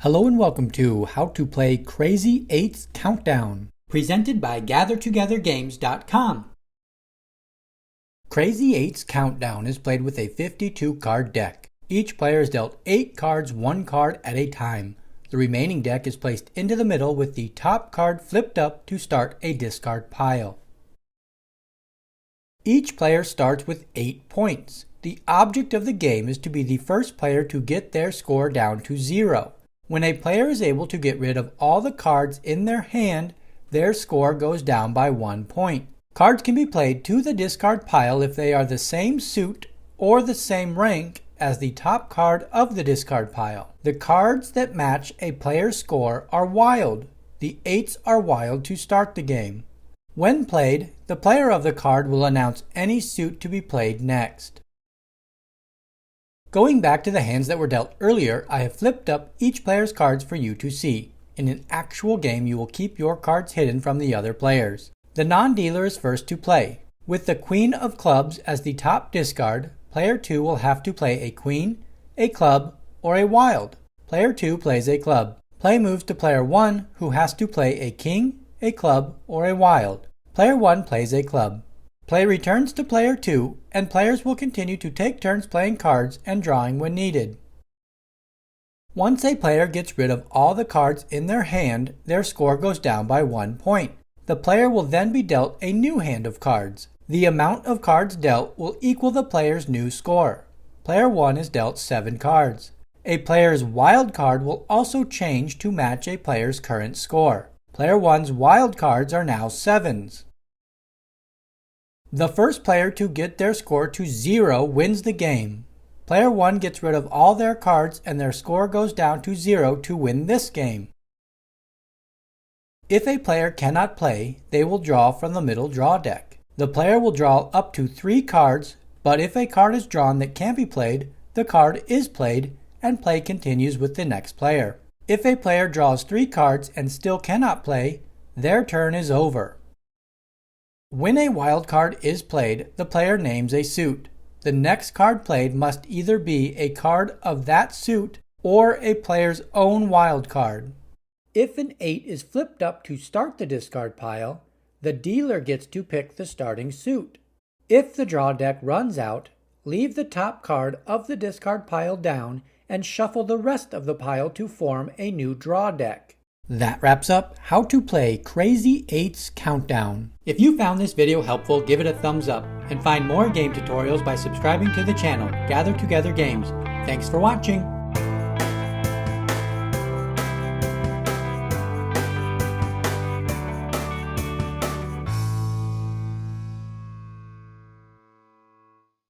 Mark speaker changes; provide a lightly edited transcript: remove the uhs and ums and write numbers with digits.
Speaker 1: Hello and welcome to How to Play Crazy Eights Countdown, presented by GatherTogetherGames.com. Crazy Eights Countdown is played with a 52-card deck. Each player is dealt 8 cards, 1 card at a time. The remaining deck is placed into the middle with the top card flipped up to start a discard pile. Each player starts with 8 points. The object of the game is to be the first player to get their score down to 0. When a player is able to get rid of all the cards in their hand, their score goes down by 1 point. Cards can be played to the discard pile if they are the same suit or the same rank as the top card of the discard pile. The cards that match a player's score are wild. The 8s are wild to start the game. When played, the player of the card will announce any suit to be played next. Going back to the hands that were dealt earlier, I have flipped up each player's cards for you to see. In an actual game, you will keep your cards hidden from the other players. The non-dealer is first to play. With the Queen of Clubs as the top discard, Player 2 will have to play a Queen, a Club, or a Wild. Player 2 plays a Club. Play moves to Player 1, who has to play a King, a Club, or a Wild. Player 1 plays a Club. Play returns to Player 2, and players will continue to take turns playing cards and drawing when needed. Once a player gets rid of all the cards in their hand, their score goes down by 1 point. The player will then be dealt a new hand of cards. The amount of cards dealt will equal the player's new score. Player 1 is dealt 7 cards. A player's wild card will also change to match a player's current score. Player 1's wild cards are now 7s. The first player to get their score to 0 wins the game. Player 1 gets rid of all their cards and their score goes down to 0 to win this game. If a player cannot play, they will draw from the middle draw deck. The player will draw up to 3 cards, but if a card is drawn that can't be played, the card is played and play continues with the next player. If a player draws 3 cards and still cannot play, their turn is over. When a wild card is played, the player names a suit. The next card played must either be a card of that suit or a player's own wild card. If an 8 is flipped up to start the discard pile, the dealer gets to pick the starting suit. If the draw deck runs out, leave the top card of the discard pile down and shuffle the rest of the pile to form a new draw deck. That wraps up How to Play Crazy Eights Countdown. If you found this video helpful, give it a thumbs up, and find more game tutorials by subscribing to the channel, Gather Together Games. Thanks for watching!